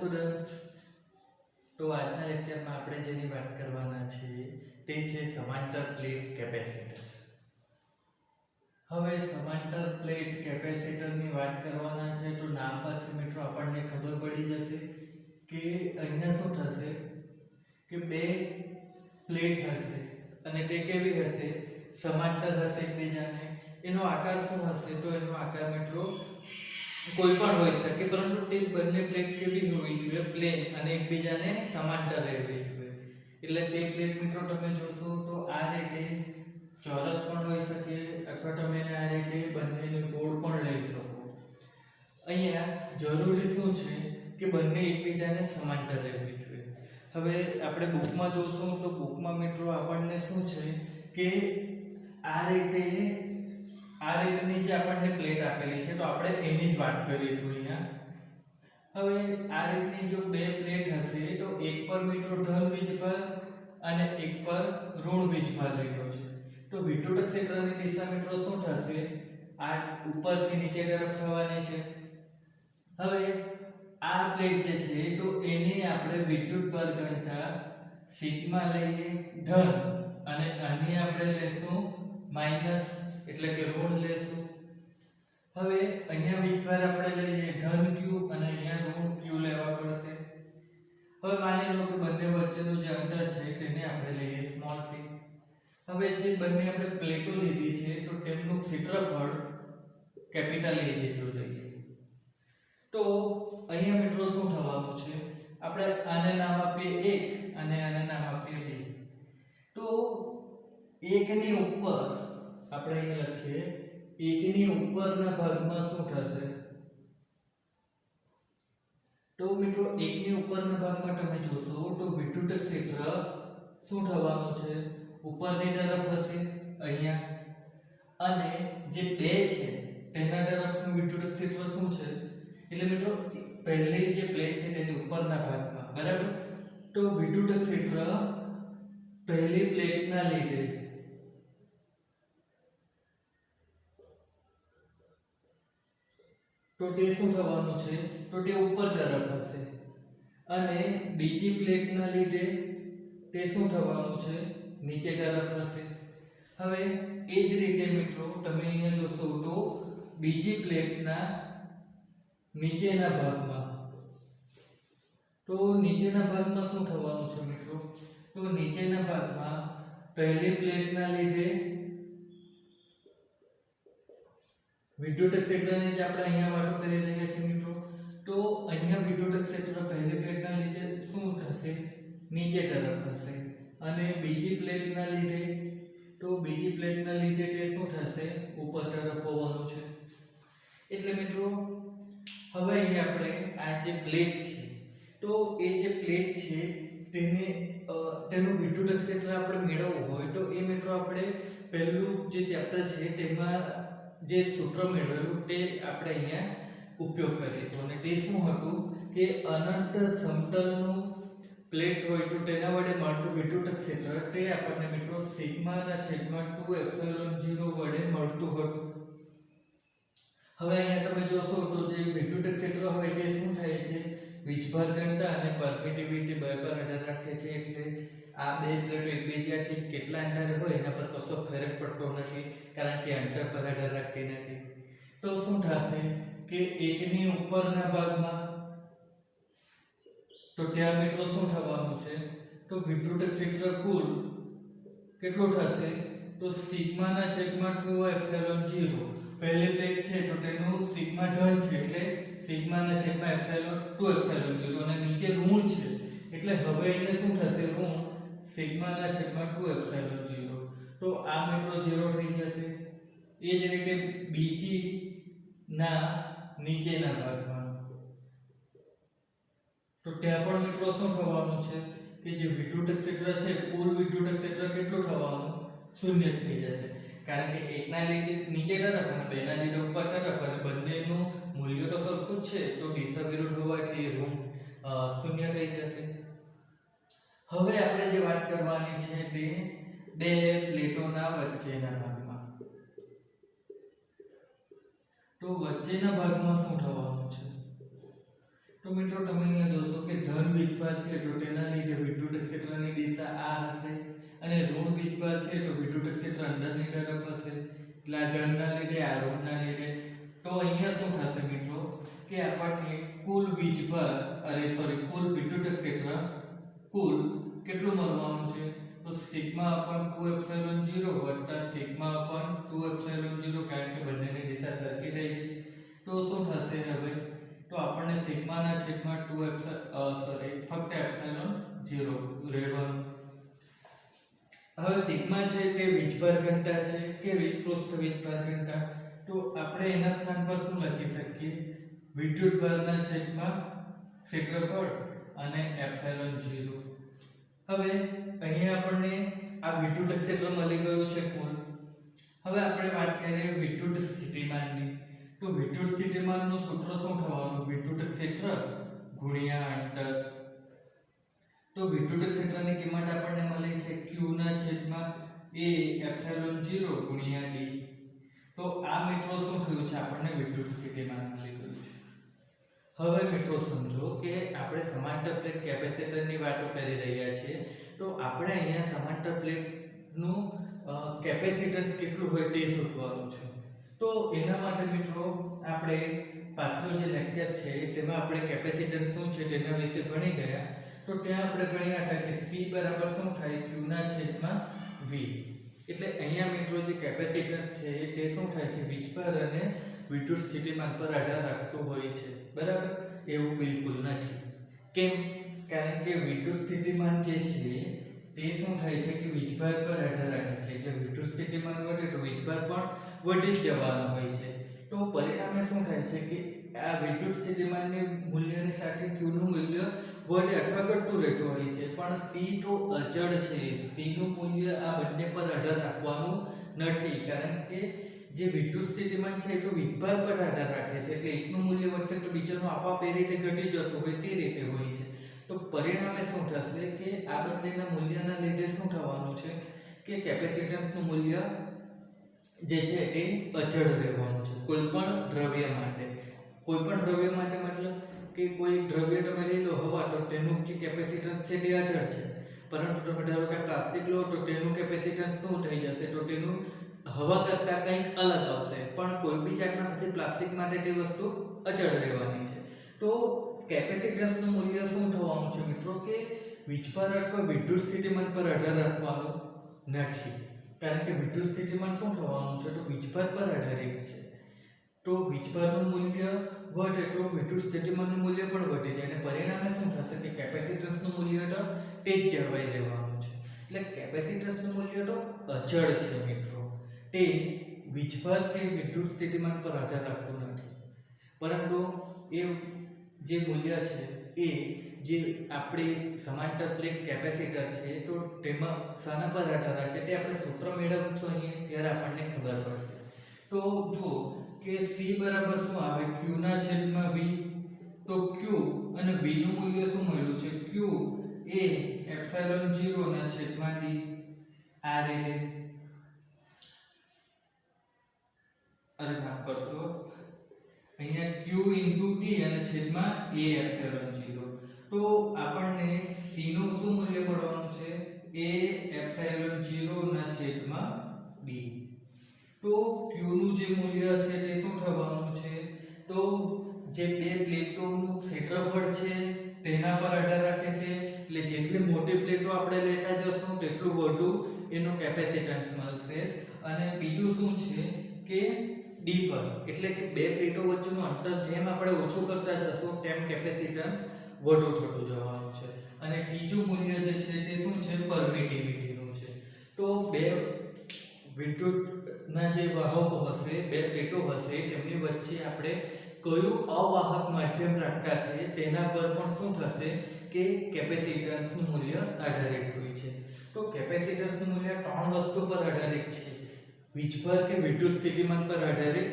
Students, તો આજના લેક્ચરમાં આપણે જેની વાત કરવાના છીએ તે છે સમાંતર પ્લેટ કેપેસિટર. હવે સમાંતર પ્લેટ કેપેસિટરની વાત કરવાના છે તો નામ પરથી મિત્રો આપણને ખબર પડી જશે કે અહીંયા શું થશે કે બે પ્લેટ હશે અને તે કેવી હશે, સમાંતર હશે એકબીજાને. એનો આકાર શું હશે, તો એનો આકાર મિત્રો કોઈ પણ હોઈ શકે, પરંતુ તે બંને પ્લેટ કેવી હોવી જોઈએ, પ્લેન અને એકબીજાને સમાંતર રહેવી જોઈએ. એટલે તે પ્લેટ મિત્રો તમે જોશો તો આ રીતે ચોરસ પણ હોઈ શકે અથવા તમે આ રીતે બંનેને ગોળ પણ લઈ શકો. અહીંયા જરૂરી શું છે કે બંને એકબીજાને સમાંતર રહેવી જોઈએ. હવે આપણે બુકમાં જોશું તો બુકમાં મિત્રો આપણને શું છે કે આ રીતની જે આપણને પ્લેટ આપેલી છે તો આપણે એની જ વાત કરીશું અહીંયા. હવે આ રીતની જો બે પ્લેટ હશે તો એક પર મિત્રો ધન વીજભાર અને એક પર ઋણ વીજભાર લીધો છે. તો વિદ્યુત ક્ષેત્રની દિશા મિત્રો શું થશે, આ ઉપરથી નીચે તરફ થવાની છે. હવે આ પ્લેટ જે છે તો એને આપણે વિદ્યુત ભાર ઘનતા સિગ્મા લઈએ ધન અને આની આપણે લેશું માઈનસ એટલે કે ઋણ લેશું. હવે અહીંયા વીજભાર આપણે લઈએ ધન q અને અહીંયા ઋણ q લેવા પડશે. હવે માની લો કે બંને વચ્ચેનું જે અંતર છે તેને આપણે લઈએ સ્મોલ p. હવે જે બંને આપણે પ્લેટો લીધી છે તો તેમનું ક્ષેત્રફળ કેપિટલ A જેટલું લઈએ. તો અહીંયા મિત્રો શું થવાનું છે, આપણે આને નામ આપીએ 1 અને આને નામ આપીએ 2. તો 1 ની ઉપર આપણે અહીં લખીએ 1 ની ઉપરના ભાગમાં શું થશે, તો મિત્રો 1 ની ઉપરના ભાગમાં તમે જોશો તો વિદ્યુત ક્ષેત્ર શું થવાનું છે, ઉપરની તરફ હશે અહીંયા, અને જે 2 છે તેના તરફનું વિદ્યુત ક્ષેત્ર શું છે, એટલે મિત્રો પહેલી જે પ્લેટ છે તેની ઉપરના ભાગમાં, બરાબર. તો વિદ્યુત ક્ષેત્ર પહેલી પ્લેટના લીધે તો તે શું થવાનું છે, તો તે ઉપર તરફ હશે અને બીજી પ્લેટના લીધે તે શું થવાનું છે, નીચે તરફ હશે. હવે એ જ રીતે મિત્રો તમે અહીંયા જોશો તો બીજી પ્લેટના નીચેના ભાગમાં, તો નીચેના ભાગમાં શું થવાનું છે મિત્રો, તો નીચેના ભાગમાં પહેલી પ્લેટના લીધે વિદ્યુત ક્ષેત્રની જે આપણે અહીંયા વાતો કરી રહ્યા છીએ મિત્રો, તો અહીંયા વિદ્યુત ક્ષેત્ર પહેલી પ્લેટના લીધે શું થશે, નીચે તરફ હશે અને બીજી પ્લેટના લીધે, તો બીજી પ્લેટના લીધે તે શું થશે, ઉપર તરફ હોવાનું છે. એટલે મિત્રો હવે અહીં આપણે આ જે પ્લેટ છે તો એ જે પ્લેટ છે તેને તેનું વિદ્યુત ક્ષેત્ર આપણે મેળવવું હોય તો એ મિત્રો આપણે પહેલું જે ચેપ્ટર છે તેમાં જે સૂત્ર મેળવેલું તે આપણે અહીંયા ઉપયોગ કરીશું. અને તે શું હતું કે અનંત સમતલનું પ્લેટ હોય તો તેના વડે મળતું વિદ્યુત ક્ષેત્ર તે આપણને મિત્રો સિગ્માના છેદમાં 2 એપ્સિલોન 0 વડે મળતું હતું. હવે અહીંયા તમે જોશો તો જે વિદ્યુત ક્ષેત્ર હોય તે શું થાય છે, વીજભાર ઘનતા અને પરમિટિવિટી બે પર આધાર રાખે છે. એટલે આ બે પ્લેટો એકબીજાથી કેટલા અંતરે હોય એના પર કશો ફરક પડતો નથી, કારણ કે અંતર પર આધાર રાખતી નથી. તો શું થશે કે 1 ની ઉપરના ભાગમાં, તો ત્યાં મિત્રો શું થવાનું છે, તો વિદ્યુત ક્ષેત્ર કુલ કેટલું થશે, તો સિગ્માના છેદમાં 2 એપ્સિલોન 0. પહેલી પ્લેટ છે તો તેનું સિગ્મા ધન છે એટલે સિગ્માના છેદમાં એપ્સિલોન 2 એપ્સિલોન 0 અને નીચે ઋણ છે એટલે હવે અહીંયા શું થશે, ઋણ સિગ્માના છેદમાં 2 એપ્સિલોન 0. તો આ મિત્રો 0 થઈ જશે. એ જ રીતે બીજી ના નીચેના ભાગમાં, તો ત્યાં પણ મિત્રો શું થવાનું છે કે જે વિદ્યુત ક્ષેત્ર છે કુલ વિદ્યુત ક્ષેત્ર કેટલું થવાનું, શૂન્ય થઈ જશે, કારણ કે એકના લીધે નીચે તરફ અને બેના લીધે ઉપર તરફ અને બંનેનું મૂલ્ય તો સરખું જ છે તો દિશા વિરુદ્ધ હોવાથી ઋણ શૂન્ય થઈ જશે. હવે આપણે જે વાત કરવાની છે તે બે પ્લેટોના વચ્ચેના ભાગમાં. તો વચ્ચેના ભાગમાં શું થવાનું છે, તો મિત્રો તમે અહીંયા જોશો ધન વીજભાર છે તો તેના લીધે વિદ્યુત ક્ષેત્રની દિશા આ હશે અને ઋણ વીજભાર છે તો વિદ્યુત ક્ષેત્ર અંદરની તરફ હશે એટલે આ ધનના લીધે આ ઋણના લીધે તો અહીંયા શું થશે મિત્રો કે આપણને કુલ વીજભાર કુલ વિદ્યુત ક્ષેત્ર કુલ કેટલું મળવાનું છે તો સિગ્મા અપોન 2 એપ્સિલોન 0 વત્તા સિગ્મા અપોન 2 એપ્સિલોન 0 કારણ કે બંનેની દિશા સરખી થઈ ગઈ તો શું થશે હવે તો આપણને સિગ્માના છેદમાં 2 ફક્ત એપ્સિલોન 0 રહેવાનું હવે સિગ્મા છે તે વીજભાર ઘનતા છે કેવી પૃષ્ઠ વીજભાર ઘનતા તો આપણે એના સ્થાન પર શું લખી શકીએ વિદ્યુત ભારના છેદમાં ક્ષેત્રફળ અને એપ્સિલોન 0 હવે અહીંયા આપણને આ વિદ્યુત ક્ષેત્ર મળી ગયું છે કુલ હવે આપણે વાત કરીએ વિદ્યુત સ્થિતિમાનની તો વિદ્યુત સ્થિતિમાનનું સૂત્ર શું થવાનું વિદ્યુત ક્ષેત્ર ગુણ્યા અંતર તો વિદ્યુત ક્ષેત્રની કિંમત આપણને મળી છે q ના છેદમાં a એપ્સિલોન 0 ગુણ્યા d તો આ મિત્રો શું થયું છે આપણને વિદ્યુત સ્થિતિમાન મળી ગયું છે હવે મિત્રો સમજો કે આપણે સમાંતર પ્લેટ કેપેસિટરની વાતો કરી રહ્યા છીએ તો આપણે અહીંયા સમાંતર પ્લેટનું કેપેસિટન્સ કેટલું હોય તે શોધવાનું છે તો એના માટે મિત્રો આપણે પાછળનો જે લેક્ચર છે તેમાં આપણે કેપેસિટન્સ શું છે તેના વિશે ભણી ગયા તો ત્યાં આપણે ભણ્યા હતા કે c બરાબર શું થાય q ના છેદમાં v એટલે અહીંયા મિત્રો જે કેપેસિટન્સ છે તે શું થાય છે વીજભાર અને વિદ્યુત સ્થિતિમાન પર આધાર રાખતું હોય છે બરાબર એવું બિલકુલ નથી કેમ કારણ કે વિદ્યુત સ્થિતિમાન જે છે તે શું થાય છે કે વીજભાર પર આધાર રાખે છે એટલે વિદ્યુત સ્થિતિમાન વધે તો વીજભાર પણ વધી જ જવાનો હોય છે તો પરિણામે શું થાય છે કે આ વિદ્યુત સ્થિતિમાનની મૂલ્યની સાથે q નું મૂલ્ય વધે અથવા ઘટતું રહેતું હોય છે પણ c તો અચળ છે c નું મૂલ્ય આ બંને પર આધાર રાખવાનું નથી કારણ કે જે વિદ્યુત સ્થિતિમાન છે તો વીજભાર પર આધાર રાખે છે એટલે એકનું મૂલ્ય વધશે તો બીજાનું આપોઆપ એ રીતે ઘટી જતું હોય તે રીતે હોય છે તો પરિણામે શું થશે કે આ બંનેના મૂલ્યના લીધે શું થવાનું છે કે કેપેસિટન્સનું મૂલ્ય જે છે તે અચળ રહેવાનું છે કોઈપણ દ્રવ્ય માટે મતલબ કે કોઈ દ્રવ્ય તમે લઈ લો હવા તો તેનું જે કેપેસિટન્સ છે તે અચળ છે પરંતુ તમે ધારો કે પ્લાસ્ટિક લો તો તેનું કેપેસિટન્સ શું થઈ જશે તો તેનું હવા કરતાં કંઈક અલગ આવશે પણ કોઈ બી જાતના પછી પ્લાસ્ટિક માટે તે વસ્તુ અચળ રહેવાની છે તો કેપેસિટન્સનું મૂલ્ય શું થવાનું છે મિત્રો કે વીજભાર અથવા વિદ્યુત સ્થિતિમાન પર આધાર રાખવાનું નથી કારણ કે વિદ્યુત સ્થિતિમાન શું થવાનું છે તો વીજભાર પર આધારિત છે તો વીજભારનું મૂલ્ય વધે તો વિદ્યુત સ્થિતિમાનનું મૂલ્ય પણ વધી જાય અને પરિણામે શું થશે કે કેપેસિટન્સનું મૂલ્ય તો તે જ જળવાઈ રહેવાનું છે એટલે કેપેસિટન્સનું મૂલ્ય તો અચળ છે મિત્રો તે વીજભાર કે વિદ્યુત સ્થિતિમાન પર આધાર રાખતું નથી પરંતુ એ જે મૂલ્ય છે એ જે આપણી સમાંતર પ્લેટ કેપેસિટર છે તો તેમાં શાના પર આધાર રાખે તે આપણે સૂત્ર મેળવશું અહીંયા ત્યારે આપણને ખબર પડશે તો જો કે c બરાબર શું આવે q ના છેદમાં v તો q અને v નું મૂલ્ય શું મળ્યું છે q એ એપ્સિલોન 0 ના છેદમાં d આ રીતે માફ કરશો અહીંયા q * d અને છેદમાં a એપ્સિલોન 0 તો આપણને c નું શું મૂલ્ય મળવાનું છે a એપ્સિલોન 0 ના છેદમાં d તો q નું જે મૂલ્ય છે તે શું થવાનું છે તો જે બે પ્લેટોનું ક્ષેત્રફળ છે તેના પર આધાર રાખે છે એટલે જેટલી મોટી પ્લેટો આપણે લેતા જશું તેટલું વધુ એનો કેપેસિટન્સ મળશે અને બીજું શું છે કે d પર એટલે કે બે પ્લેટો વચ્ચેનું અંતર જેમ આપણે ઓછું કરતા જશું તેમ કેપેસિટન્સ વધુ થતું જવાનું છે અને ત્રીજું મૂલ્ય જે છે તે શું છે પરમિટિવિટીનું છે તો બે વિદ્યુતના જે વાહકો હશે બે પ્લેટો હશે તેમની વચ્ચે આપણે કયું અવાહક માધ્યમ રાખતા છે તેના પર પણ શું થશે કે કેપેસિટન્સનું મૂલ્ય આધારિત હોય છે તો કેપેસિટન્સનું મૂલ્ય ત્રણ વસ્તુ પર આધારિત છે વીજભાર કે વિદ્યુત સ્થિતિમાન પર આધારિત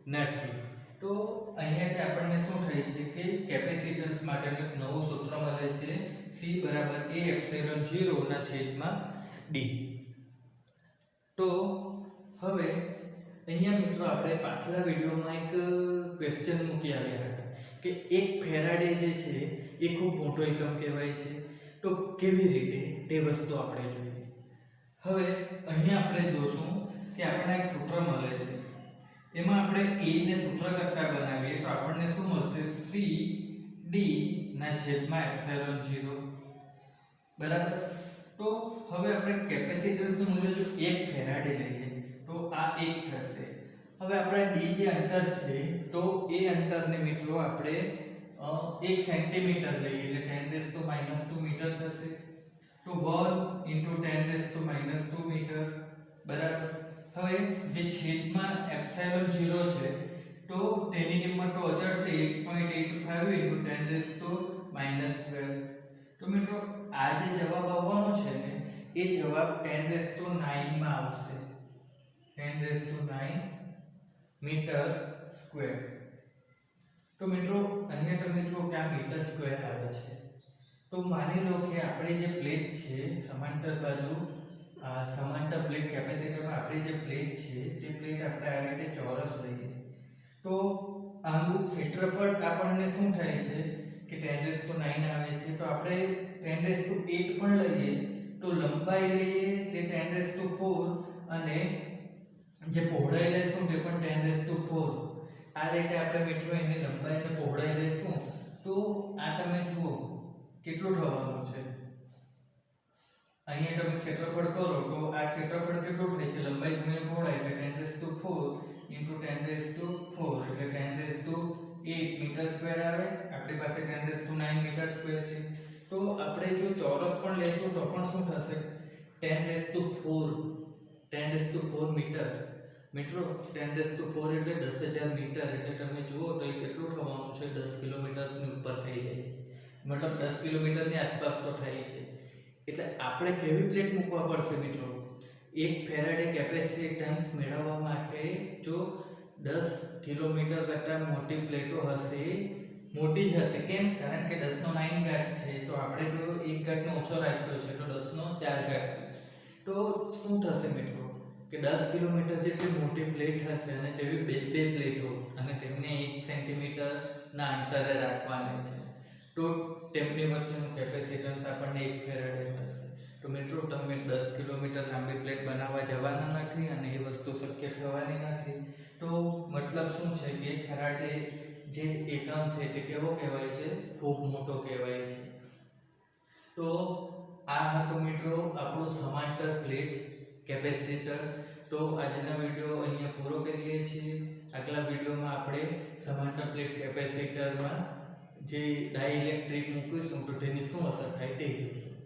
નથી તો અહીંયાથી આપણને શું થાય છે કે કેપેસિટન્સ માટેનું એક નવું સૂત્ર મળે છે c બરાબર a એપ્સિલોન 0 ના છેદમાં d તો હવે અહીંયા મિત્રો આપણે પાછલા વિડિયોમાં એક ક્વેશ્ચન મૂકી આવ્યા હતા કે એક ફેરાડે જે છે એ ખૂબ મોટો એકમ કહેવાય છે. તો કેવી રીતે તે વસ્તુ આપણે જોઈએ. હવે અહીંયા આપણે જોશું કે આપણને એક સૂત્ર મળે છે. એમાં આપણે a ને સૂત્ર કરતા બનાવીએ તો આપણને શું મળશે? c d ના છેદમાં એપ્સિલોન 0. બરાબર. તો હવે આપણે કેપેસિટન્સનું મૂલ્ય જો 1 ફેરાડે લઈએ તો આ 1 થશે. હવે આપણે d જે અંતર છે તો એ અંતરને મિત્રો આપણે 1 સેન્ટીમીટર લઈએ એટલે 10⁻² મીટર થશે. તો 1 × 10⁻² મીટર. બરાબર. હવે જે છેદમાં એપ્સિલોન 0 છે તો તેની કિંમત તો અચળ છે 1.85 × 10⁻². તો મિત્રો આ જે જવાબ આવવાનો છે ને એ જવાબ 10⁹ માં આવશે. 10⁹ મીટર સ્ક્વેર. તો મિત્રો અહીંયા તમે જુઓ કે આ મીટર સ્ક્વેર આવે છે. તો માની લો કે આપણી જે પ્લેટ છે સમાંતર બાજુ સમાંતર પ્લેટ કેપેસિટરમાં આપણી જે પ્લેટ છે તે પ્લેટ આપણે આ રીતે ચોરસ લઈએ તો આનું ક્ષેત્રફળ આપણને શું થાય છે કે 10⁹ આવે છે. તો આપણે 10⁸ પણ લઈએ તો લંબાઈ લઈએ તે 10⁴ અને જે પહોળાઈ લેશું તે પણ 10⁴. આ રીતે આપણે મિત્રો એની લંબાઈ અને પહોળાઈ લેશું તો આ તમે જુઓ કેટલું થવાનું છે. અહીંયા તમે ક્ષેત્રફળ કરો તો આ ક્ષેત્રફળ કેટલું થાય છે? લંબાઈ ગુણ્યા પહોળાઈ એટલે 10⁴ × 10⁴ એટલે 10⁸ મીટર સ્ક્વેર આવે. આપણી પાસે 10⁹ મીટર સ્ક્વેર છે. તો આપણે જો ચોરસ પણ લેશું તો પણ શું થશે? 10⁴ મીટર. મિત્રો 10⁴ એટલે 10,000 મીટર. એટલે તમે જુઓ તો એ કેટલું થવાનું છે? 10 કિલોમીટરની ઉપર થઈ જાય છે. મતલબ 10 કિલોમીટરની આસપાસ તો થાય છે. એટલે આપણે કેવી પ્લેટ મૂકવા પડશે મિત્રો? 1 ફેરાડે કેપેસિટન્સ મેળવવા માટે જો 10 કિલોમીટર કરતાં મોટી પ્લેટો હશે, મોટી જ હશે. કેમ? કારણ કે 10⁹ છે તો આપણે જો 1 ઘાતનો ઓછો રાખ્યો છે તો 10⁴ તો શું થશે મિત્રો કે 10 કિલોમીટર જેટલી મોટી પ્લેટ હશે અને તેવી બે પ્લેટો અને તેમને 1 સેન્ટીમીટર ના અંતરે રાખવાની છે તો તેમની વચ્ચેનું કેપેસિટન્સ આપણને 1 ફેરાડે મળશે. તો મિત્રો તમે 10 કિલોમીટર લાંબી પ્લેટ બનાવવા જવાના નથી અને એ વસ્તુ શક્ય થવાની નથી. તો મતલબ શું છે કે 1 ફેરાડે જે એકમ છે તે કેવો કહેવાય છે? ખૂબ મોટો કહેવાય છે. તો આ હતું મિત્રો આપણું સમાંતર પ્લેટ કેપેસિટર. તો આજના વિડિયો અહીંયા પૂરો કરીએ છીએ. આગલા વિડિયોમાં આપણે સમાંતર પ્લેટ કેપેસિટરમાં જે ડાઇલેક્ટ્રિક મૂકીશું તો તેની શું અસર થાય તે જોઈશું.